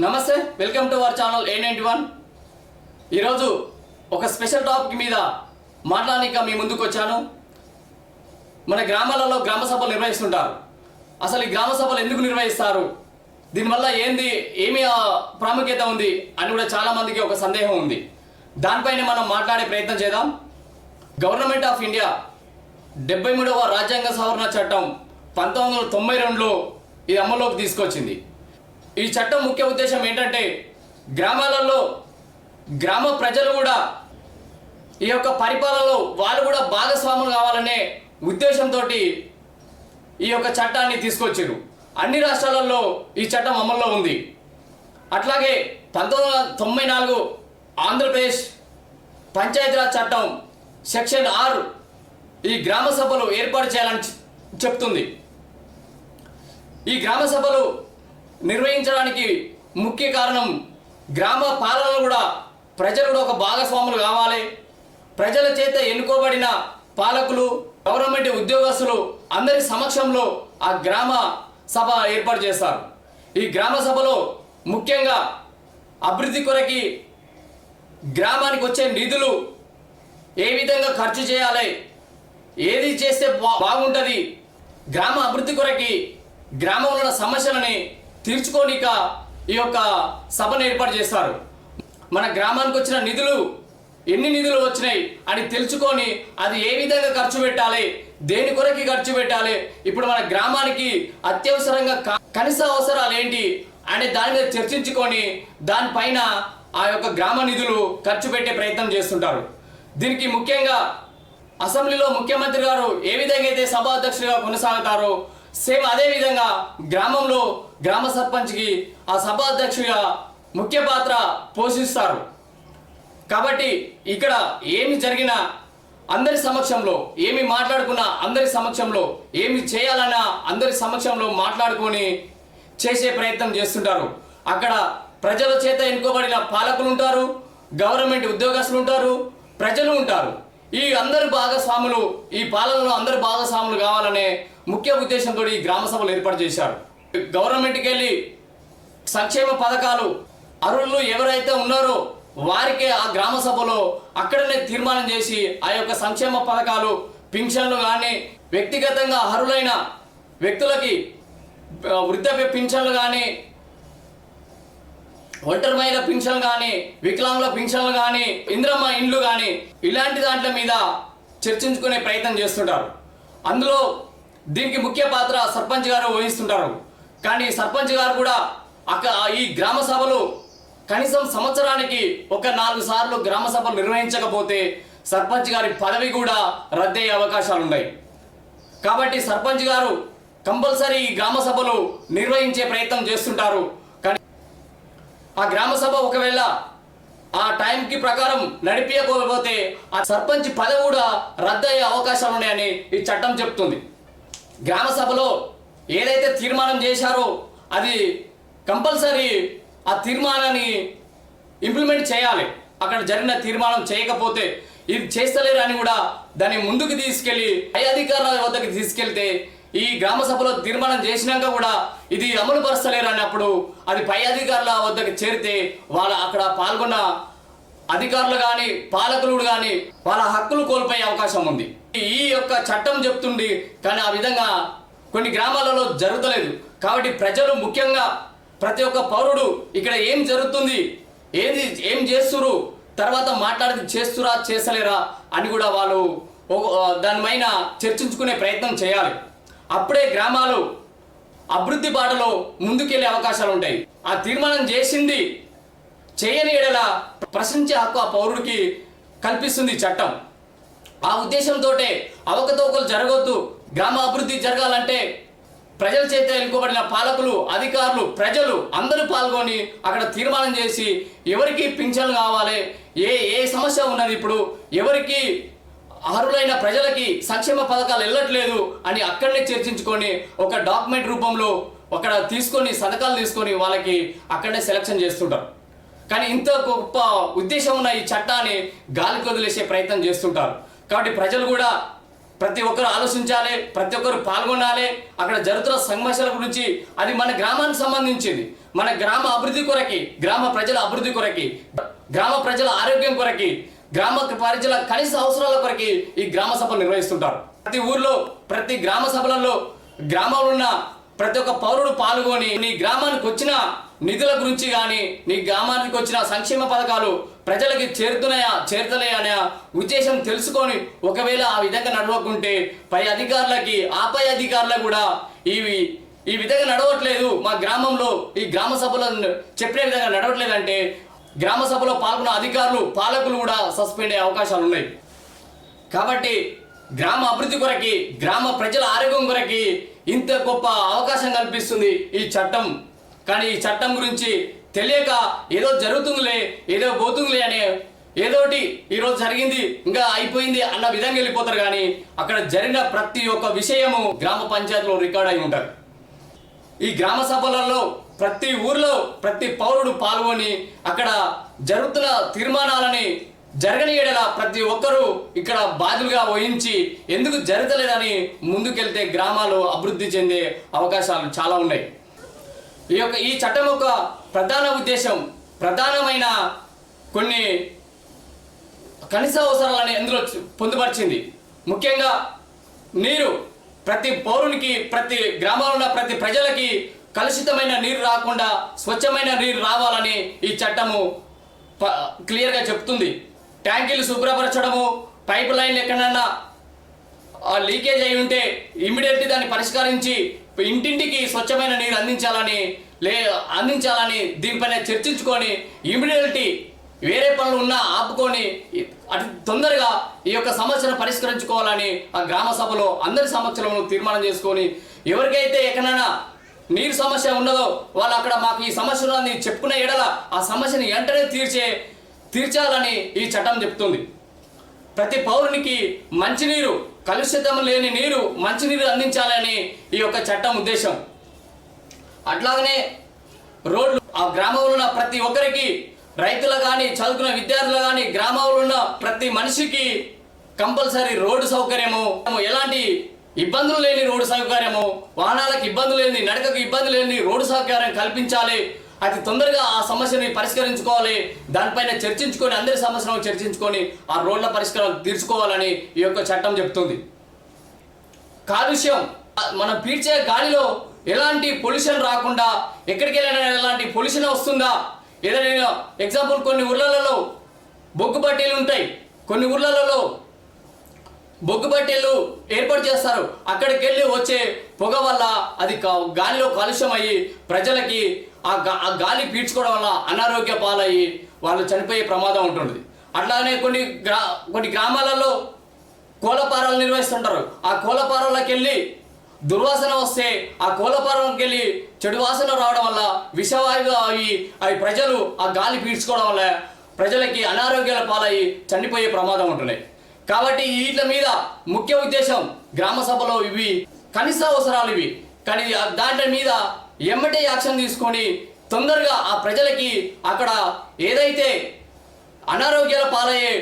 నమస్తే, welcome to our channel A91. ఈరోజు ఒక స్పెషల్ టాపిక్ మీద మాట్లాడడానికి మీ ముందుకు వచ్చాను. మన గ్రామాలలో గ్రామ సభలు నిర్వహిస్తుంటారు. అసలు ఈ గ్రామ సభలు ఎందుకు నిర్వహిస్తారు, దీనివల్ల ఏమి ప్రాముఖ్యత ఉంది అని కూడా చాలామందికి ఒక సందేహం ఉంది. దానిపైన మనం మాట్లాడే ప్రయత్నం చేద్దాం. గవర్నమెంట్ ఆఫ్ ఇండియా 73వ రాజ్యాంగ సవరణ చట్టం 1992లో ఇది అమల్లోకి తీసుకొచ్చింది. ఈ చట్టం ముఖ్య ఉద్దేశం ఏంటంటే గ్రామాలలో గ్రామ ప్రజలు కూడా ఈ యొక్క పరిపాలనలో వాళ్ళు కూడా భాగస్వాములు కావాలనే ఉద్దేశంతో ఈ యొక్క చట్టాన్ని తీసుకొచ్చారు. అన్ని రాష్ట్రాలలో ఈ చట్టం అమల్లో ఉంది. అట్లాగే 1994 ఆంధ్రప్రదేశ్ పంచాయతీరాజ్ చట్టం సెక్షన్ 6 ఈ గ్రామ సభలు ఏర్పాటు చేయాలని చెప్తుంది. ఈ గ్రామ సభలు నిర్వహించడానికి ముఖ్య కారణం గ్రామ పాలన కూడా ప్రజలు కూడా ఒక భాగస్వాములు కావాలి. ప్రజల చేత ఎన్నుకోబడిన పాలకులు, గవర్నమెంట్ ఉద్యోగస్తులు అందరి సమక్షంలో ఆ గ్రామ సభ ఏర్పాటు చేస్తారు. ఈ గ్రామ సభలో ముఖ్యంగా అభివృద్ధి కొరకి గ్రామానికి వచ్చే నిధులు ఏ విధంగా ఖర్చు చేయాలి, ఏది చేస్తే బాగుంటుంది, గ్రామ అభివృద్ధి కొరకి గ్రామంలో ఉన్న సమస్యలని తీర్చుకోనిక ఈ యొక్క సభను ఏర్పాటు చేస్తారు. మన గ్రామానికి వచ్చిన నిధులు ఎన్ని నిధులు వచ్చినాయి అని తెలుసుకొని అది ఏ విధంగా ఖర్చు పెట్టాలి, దేని కొరకి ఖర్చు పెట్టాలి, ఇప్పుడు మన గ్రామానికి అత్యవసరంగా కనీస అవసరాలు ఏంటి అనే దాని మీద చర్చించుకొని దానిపైన ఆ యొక్క గ్రామ నిధులు ఖర్చు పెట్టే ప్రయత్నం చేస్తుంటారు. దీనికి ముఖ్యంగా అసెంబ్లీలో ముఖ్యమంత్రి గారు ఏ విధంగా అయితే సభాధ్యక్షుడిగా కొనసాగుతారో సేమ్ అదే విధంగా గ్రామంలో గ్రామ సర్పంచ్కి ఆ సభాధ్యక్షుడిగా ముఖ్య పాత్ర పోషిస్తారు. కాబట్టి ఇక్కడ ఏమి జరిగినా అందరి సమక్షంలో, ఏమి మాట్లాడుకున్నా అందరి సమక్షంలో, ఏమి చేయాలన్నా అందరి సమక్షంలో మాట్లాడుకొని చేసే ప్రయత్నం చేస్తుంటారు. అక్కడ ప్రజల చేత ఎన్నుకోబడిన పాలకులు ఉంటారు, గవర్నమెంట్ ఉద్యోగస్తులు ఉంటారు, ప్రజలు ఉంటారు. ఈ అందరు భాగస్వాములు, ఈ పాలనలో అందరు భాగస్వాములు కావాలనే ముఖ్య ఉద్దేశంతో ఈ గ్రామ సభలు ఏర్పాటు చేశారు. గవర్నమెంట్కి వెళ్ళి సంక్షేమ పథకాలు అర్హులు ఎవరైతే ఉన్నారో వారికి ఆ గ్రామ సభలో అక్కడనే తీర్మానం చేసి ఆ యొక్క సంక్షేమ పథకాలు, పింఛన్లు కానీ, వ్యక్తిగతంగా అర్హులైన వ్యక్తులకి వృద్ధాప్య పింఛన్లు కానీ, ఒంటరి మహిళ పింఛన్లు కానీ, వికలాంగుల పింఛన్లు కానీ, ఇంద్రమ్మ ఇండ్లు కానీ ఇలాంటి దాంట్ల మీద చర్చించుకునే ప్రయత్నం చేస్తుంటారు. అందులో దీనికి ముఖ్య పాత్ర సర్పంచ్ గారు వహిస్తుంటారు. కానీ సర్పంచ్ గారు కూడా ఈ గ్రామ సభలు కనీసం సంవత్సరానికి ఒక 4 సార్లు గ్రామ సభలు నిర్వహించకపోతే సర్పంచ్ గారి పదవి కూడా రద్దయ్యే అవకాశాలు ఉన్నాయి. కాబట్టి సర్పంచ్ గారు కంపల్సరీ ఈ గ్రామ సభలు నిర్వహించే ప్రయత్నం చేస్తుంటారు. ఆ గ్రామ సభ ఒకవేళ ఆ టైంకి ప్రకారం నడిపించకపోతే ఆ సర్పంచ్ పదవి కూడా రద్దయ్యే అవకాశాలు ఉన్నాయని ఈ చట్టం చెప్తుంది. గ్రామ సభలో ఏదైతే తీర్మానం చేశారో అది కంపల్సరీ ఆ తీర్మానాన్ని ఇంప్లిమెంట్ చేయాలి. అక్కడ జరిగిన తీర్మానం చేయకపోతే ఇది చేస్తలేరు అని కూడా దాన్ని ముందుకు తీసుకెళ్ళి పై అధికారుల వద్దకు తీసుకెళ్తే ఈ గ్రామ సభలో తీర్మానం చేసినాక కూడా ఇది అమలు పరచలేరు అన్నప్పుడు అది పై అధికారుల వద్దకు చేరితే వాళ్ళ అక్కడ పాల్గొన్న అధికారులు కానీ, పాలకులు కానీ వాళ్ళ హక్కులు కోల్పోయే అవకాశం ఉంది. ఈ యొక్క చట్టం చెప్తుంది, కానీ ఆ విధంగా కొన్ని గ్రామాలలో జరుగుతలేదు. కాబట్టి ప్రజలు, ముఖ్యంగా ప్రతి ఒక్క పౌరుడు ఇక్కడ ఏం జరుగుతుంది, ఏం చేస్తురు, తర్వాత మాట్లాడి చేస్తురా చేస్తలేరా అని కూడా వాళ్ళు దానిపైన చర్చించుకునే ప్రయత్నం చేయాలి. అప్పుడే గ్రామాలు అభివృద్ధి బాటలో ముందుకెళ్లే అవకాశాలు ఉంటాయి. ఆ తీర్మానం చేసింది చేయని ఎడల ప్రశ్నించే హక్కు ఆ పౌరుడికి కల్పిస్తుంది చట్టం. ఆ ఉద్దేశంతో అవకతవకలు జరగొద్దు, గ్రామ అభివృద్ధి జరగాలంటే ప్రజల చేత ఎన్నుకోబడిన పాలకులు, అధికారులు, ప్రజలు అందరూ పాల్గొని అక్కడ తీర్మానం చేసి ఎవరికి పింఛన్లు కావాలి, ఏ సమస్య ఉన్నది, ఇప్పుడు ఎవరికి అర్హులైన ప్రజలకి సంక్షేమ పథకాలు వెళ్ళట్లేదు అని అక్కడనే చర్చించుకొని ఒక డాక్యుమెంట్ రూపంలో అక్కడ తీసుకొని సంతకాలు తీసుకొని వాళ్ళకి అక్కడనే సెలక్షన్ చేస్తుంటారు. కానీ ఇంత గొప్ప ఉద్దేశం ఉన్న ఈ చట్టాన్ని గాలికి వదిలేసే ప్రయత్నం చేస్తుంటారు. కాబట్టి ప్రజలు కూడా ప్రతి ఒక్కరు ఆలోచించాలి, ప్రతి ఒక్కరు పాల్గొనాలి. అక్కడ జరుగుతున్న సమస్యల గురించి అది మన గ్రామానికి సంబంధించింది. మన గ్రామ అభివృద్ధి కొరకి, గ్రామ ప్రజల అభివృద్ధి కొరకి, గ్రామ ప్రజల ఆరోగ్యం కొరకి, గ్రామ ప్రజల కనీస అవసరాల కొరకి ఈ గ్రామ సభలు నిర్వహిస్తుంటారు. ప్రతి ఊర్లో, ప్రతి గ్రామ సభలలో గ్రామంలో ఉన్న ప్రతి ఒక్క పౌరుడు పాల్గొని నీ గ్రామానికి వచ్చిన నిధుల గురించి కానీ, నీ గ్రామానికి వచ్చిన సంక్షేమ పథకాలు ప్రజలకి చేరుతున్నాయా అనే ఉద్దేశం తెలుసుకొని, ఒకవేళ ఆ విధంగా నడవకుంటే పై అధికారులకు కూడా ఈ విధంగా నడవట్లేదు, మా గ్రామంలో ఈ గ్రామ సభలో చెప్పిన విధంగా నడవట్లేదంటే గ్రామ సభలో పాల్గొన్న అధికారులు, పాలకులు కూడా సస్పెండ్ అయ్యే అవకాశాలు ఉన్నాయి. కాబట్టి గ్రామ అభివృద్ధి కొరకి, గ్రామ ప్రజల ఆరోగ్యం కొరకి ఇంత గొప్ప అవకాశం కల్పిస్తుంది ఈ చట్టం. కానీ ఈ చట్టం గురించి తెలియక ఏదో జరుగుతుందిలే, ఏదో పోతుందిలే అనే ఏదోటి ఈరోజు జరిగింది ఇంకా అయిపోయింది అన్న విధంగా వెళ్ళిపోతారు. కానీ అక్కడ జరిగిన ప్రతి ఒక్క విషయము గ్రామ పంచాయతీలో రికార్డ్ అయి ఉంటారు. ఈ గ్రామ సభలలో ప్రతి ఊర్లో ప్రతి పౌరుడు పాల్గొని అక్కడ జరుగుతున్న తీర్మానాలని జరగనియడలా ప్రతి ఒక్కరూ ఇక్కడ బాధ్యులుగా వహించి ఎందుకు జరగలేదని ముందుకెళ్తే గ్రామాలు అభివృద్ధి చెందే అవకాశాలు చాలా ఉన్నాయి. ఈ చట్టం యొక్క ప్రధాన ఉద్దేశం, ప్రధానమైన కొన్ని కనీస అవసరాలని ఎందులో పొందుపరిచింది. ముఖ్యంగా నీరు, ప్రతి పౌరునికి, ప్రతి గ్రామంలో ఉన్న ప్రతి ప్రజలకి కలుషితమైన నీరు రాకుండా స్వచ్ఛమైన నీరు రావాలని ఈ చట్టము క్లియర్గా చెప్తుంది. ట్యాంకీలు శుభ్రపరచడము, పైప్ లైన్లు ఎక్కడన్నా లీకేజ్ అయి ఉంటే ఇమ్మీడియట్లీ దాన్ని పరిష్కరించి ఇంటింటికి స్వచ్ఛమైన నీరు అందించాలని దీనిపైన చర్చించుకొని ఇమ్మీడియట్లీ వేరే పనులు ఉన్నా ఆపుకొని అటు తొందరగా ఈ యొక్క సమస్యను పరిష్కరించుకోవాలని ఆ గ్రామ సభలో అందరి సమక్షంలో తీర్మానం చేసుకొని, ఎవరికైతే ఎక్కడైనా నీరు సమస్య ఉన్నదో వాళ్ళు అక్కడ మాకు ఈ సమస్య ఉన్నది చెప్పుకునే ఎడల ఆ సమస్యని వెంటనే తీర్చాలని ఈ చట్టం చెప్తుంది. ప్రతి పౌరునికి మంచినీరు, కలుషితం లేని నీరు, మంచినీరు అందించాలని ఈ యొక్క చట్టం ఉద్దేశం. అట్లాగనే రోడ్లు, ఆ గ్రామంలో ఉన్న ప్రతి ఒక్కరికి, రైతులు కానీ, చదువుకున్న విద్యార్థులు కానీ, గ్రామంలో ఉన్న ప్రతి మనిషికి కంపల్సరీ రోడ్డు సౌకర్యము, ఎలాంటి ఇబ్బందులు లేని రోడ్డు సౌకర్యము, వాహనాలకు ఇబ్బందులు లేని, నడకకు ఇబ్బంది లేని రోడ్డు సౌకర్యం కల్పించాలి. అతి తొందరగా ఆ సమస్యని పరిష్కరించుకోవాలి. దానిపైన చర్చించుకొని, అందరి సమస్యలను చర్చించుకొని ఆ రోడ్ల పరిష్కారం తీర్చుకోవాలని ఈ యొక్క చట్టం చెప్తుంది. కాలుష్యం, మనం పీల్చే గాలిలో ఎలాంటి పొల్యూషన్ రాకుండా, ఎక్కడికి వెళ్ళినా ఎలాంటి పొల్యూషన్ వస్తుందా, ఏదైనా ఎగ్జాంపుల్ కొన్ని ఊర్లలో బొగ్గు బట్టీలు ఉంటాయి, కొన్ని ఊర్లలో బొగ్గు బట్టీలు ఏర్పాటు చేస్తారు. అక్కడికి వెళ్ళి వచ్చే పొగ వల్ల అది గాలిలో కాలుష్యం అయ్యి ప్రజలకి ఆ గాలి పీల్చుకోవడం వల్ల అనారోగ్య పాలయ్యి వాళ్ళు చనిపోయే ప్రమాదం ఉంటుంది. అట్లానే కొన్ని గ్రామాలలో కోళ్ళపారాలు నిర్వహిస్తుంటారు. ఆ కోళ్ళపారాలకు వెళ్ళి దుర్వాసన వస్తే ఆ కోళ్ళపారంకి వెళ్ళి చెడు వాసన రావడం వల్ల విషవాయువు అవి ప్రజలు ఆ గాలి పీల్చుకోవడం వల్ల ప్రజలకి అనారోగ్యాల పాలయ్యి చనిపోయే ప్రమాదం ఉంటున్నాయి. కాబట్టి వీటి మీద ముఖ్య ఉద్దేశం గ్రామ సభలో ఇవి కనీస అవసరాలు ఇవి. కానీ దాంట్లో మీద ఎమ్మటే యాక్షన్ తీసుకొని తొందరగా ఆ ప్రజలకి అక్కడ ఏదైతే అనారోగ్యాల పాలయ్యే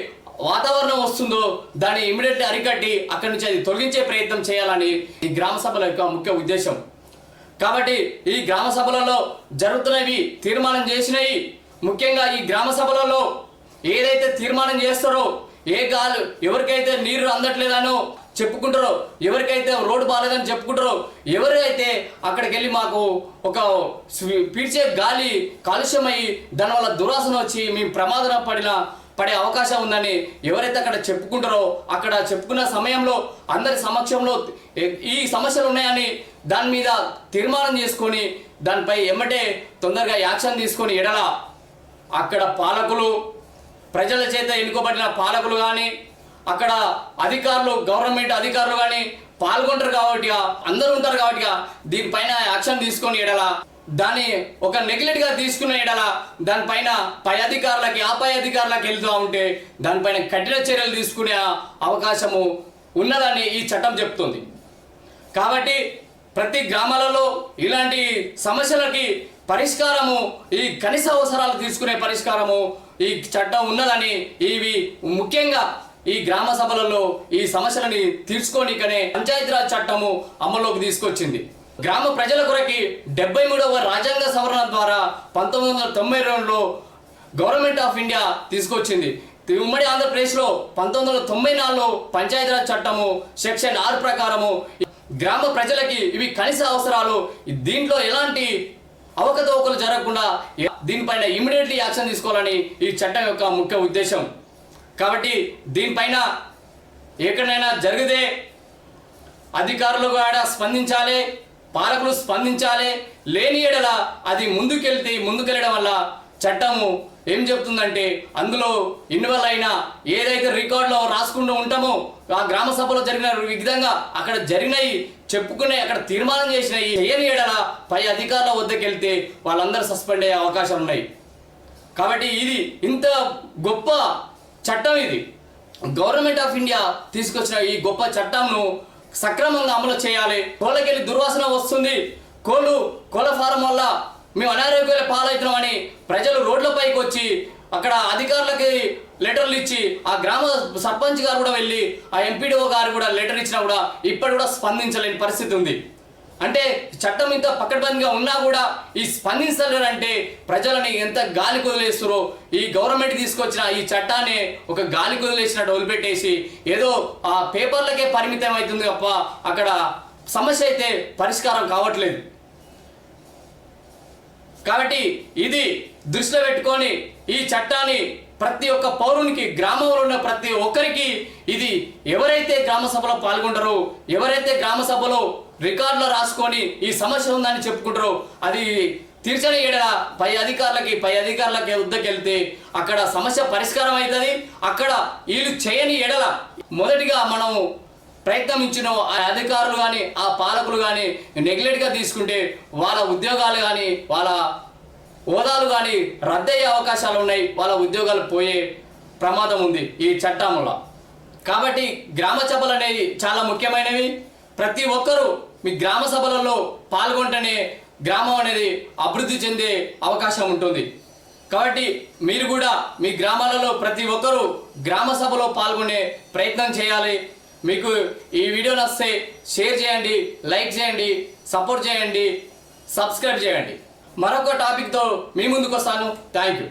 వాతావరణం వస్తుందో దాన్ని ఇమ్మీడియట్లీ అరికట్టి అక్కడి నుంచి అది తొలగించే ప్రయత్నం చేయాలని ఈ గ్రామ సభల యొక్క ముఖ్య ఉద్దేశం. కాబట్టి ఈ గ్రామ సభలలో జరుగుతున్నవి, తీర్మానం చేసినవి, ముఖ్యంగా ఈ గ్రామ సభలలో ఏదైతే తీర్మానం చేస్తారో, ఎవరికైతే నీరు అందట్లేదనో చెప్పుకుంటారో, ఎవరికైతే రోడ్డు బాగాలేదని చెప్పుకుంటారో, ఎవరైతే అక్కడికి వెళ్ళి మాకు ఒక పీల్చే గాలి కాలుష్యమయ్యి దానివల్ల దురాసన వచ్చి మేము ప్రమాదం పడే అవకాశం ఉందని ఎవరైతే అక్కడ చెప్పుకుంటారో, అక్కడ చెప్పుకున్న సమయంలో అందరి సమక్షంలో ఈ సమస్యలు ఉన్నాయని దాని మీద తీర్మానం చేసుకొని దానిపై ఎమ్మటే తొందరగా యాక్షన్ తీసుకొని ఎడల అక్కడ పాలకులు, ప్రజల చేత ఎన్నుకోబడిన పాలకులు కానీ, అక్కడ అధికారులు, గవర్నమెంట్ అధికారులు కానీ పాల్గొంటారు కాబట్టి, అందరూ ఉంటారు కాబట్టి దీనిపైన యాక్షన్ తీసుకొని ఎడల, దాన్ని ఒక నెగ్లెక్ట్గా తీసుకున్న ఎడల దానిపైన పై అధికారులకి, ఆపై అధికారులకు వెళ్తూ ఉంటే దానిపైన కఠిన చర్యలు తీసుకునే అవకాశము ఉన్నదని ఈ చట్టం చెప్తుంది. కాబట్టి ప్రతి గ్రామాలలో ఇలాంటి సమస్యలకి పరిష్కారము, ఈ కనీస అవసరాలు తీసుకునే పరిష్కారము ఈ చట్టం ఉన్నదని, ఇవి ముఖ్యంగా ఈ గ్రామ సభలలో ఈ సమస్యలని తీర్చుకోనికనే పంచాయతీరాజ్ చట్టము అమల్లోకి తీసుకొచ్చింది. గ్రామ ప్రజల కొరకి 73వ రాజ్యాంగ సవరణ ద్వారా 1992లో గవర్నమెంట్ ఆఫ్ ఇండియా తీసుకొచ్చింది. ఉమ్మడి ఆంధ్రప్రదేశ్లో 1994లో పంచాయతీరాజ్ చట్టము సెక్షన్ 6 ప్రకారము గ్రామ ప్రజలకి ఇవి కనీస అవసరాలు. దీంట్లో ఎలాంటి అవకతవకలు జరగకుండా దీనిపైన ఇమ్మీడియట్లీ యాక్షన్ తీసుకోవాలని ఈ చట్టం యొక్క ముఖ్య ఉద్దేశం. కాబట్టి దీనిపైన ఎక్కడైనా జరిగితే అధికారులు కూడా స్పందించాలి, పాలకులు స్పందించాలి. లేని ఎడల అది ముందుకెళ్ళడం వల్ల చట్టము ఏం చెప్తుందంటే అందులో ఇన్వాల్వ్ అయినా ఏదైతే రికార్డులో రాసుకుంటూ ఉంటామో ఆ గ్రామ సభలో జరిగిన విధంగా అక్కడ జరిగినాయి చెప్పుకునే అక్కడ తీర్మానం చేసినాయి చేయని ఎడల పై అధికారుల వద్దకు వెళ్తే వాళ్ళందరూ సస్పెండ్ అయ్యే అవకాశాలు ఉన్నాయి. కాబట్టి ఇది ఇంత గొప్ప చట్టం, ఇది గవర్నమెంట్ ఆఫ్ ఇండియా తీసుకొచ్చిన ఈ గొప్ప చట్టంను సక్రమంగా అమలు చేయాలి. కోళ్ళకెళ్ళి దుర్వాసన వస్తుంది, కోళ్ళ ఫారం వల్ల మేము అనారోగ్యాల పాలవుతున్నామని ప్రజలు రోడ్లపైకి వచ్చి అక్కడ అధికారులకి లెటర్లు ఇచ్చి ఆ గ్రామ సర్పంచ్ గారు కూడా వెళ్ళి ఆ ఎంపీడీఓ గారు కూడా లెటర్ ఇచ్చినా కూడా ఇప్పటి కూడా స్పందించలేని పరిస్థితి ఉంది. అంటే చట్టం ఇంత పకడ్బందీగా ఉన్నా కూడా ఈ స్పందించలేరంటే ప్రజలని ఎంత గాలి కుదిలేస్తారో. ఈ గవర్నమెంట్ తీసుకొచ్చిన ఈ చట్టాన్ని ఒక గాలి కుదిలేసినట్టు వదిలిపెట్టేసి ఏదో ఆ పేపర్లకే పరిమితం అవుతుంది తప్ప అక్కడ సమస్య అయితే పరిష్కారం కావట్లేదు. కాబట్టి ఇది దృష్టిలో పెట్టుకొని ఈ చట్టాన్ని ప్రతి ఒక్క పౌరునికి గ్రామంలో ఉన్న ప్రతి ఒక్కరికి ఇది ఎవరైతే గ్రామ సభలో పాల్గొంటారో, ఎవరైతే గ్రామ సభలో రికార్డులో రాసుకొని ఈ సమస్య ఉందని చెప్పుకుంటారో అది తీర్చని ఎడల పై అధికారులకి వద్దకెళ్తే అక్కడ సమస్య పరిష్కారం అవుతుంది. అక్కడ వీళ్ళు చేయని ఎడల మొదటిగా మనం ప్రయత్నించిన ఆ అధికారులు కానీ ఆ పాలకులు కానీ నెగ్లెక్ట్గా తీసుకుంటే వాళ్ళ ఉద్యోగాలు కానీ వాళ్ళ హోదాలు కానీ రద్దయ్యే అవకాశాలు ఉన్నాయి, వాళ్ళ ఉద్యోగాలు పోయే ప్రమాదం ఉంది ఈ చట్టం వల్ల. కాబట్టి గ్రామ సభలు అనేవి చాలా ముఖ్యమైనవి. ప్రతి ఒక్కరూ మీ గ్రామ సభలలో పాల్గొంటేనే గ్రామం అనేది అభివృద్ధి చెందే అవకాశం ఉంటుంది. కాబట్టి మీరు కూడా మీ గ్రామాలలో ప్రతి ఒక్కరూ గ్రామ సభలో పాల్గొనే ప్రయత్నం చేయాలి. మీకు ఈ వీడియో నచ్చితే షేర్ చేయండి, లైక్ చేయండి, సపోర్ట్ చేయండి, సబ్స్క్రైబ్ చేయండి. మరొక టాపిక్తో మీ ముందుకు వస్తాను. Thank you.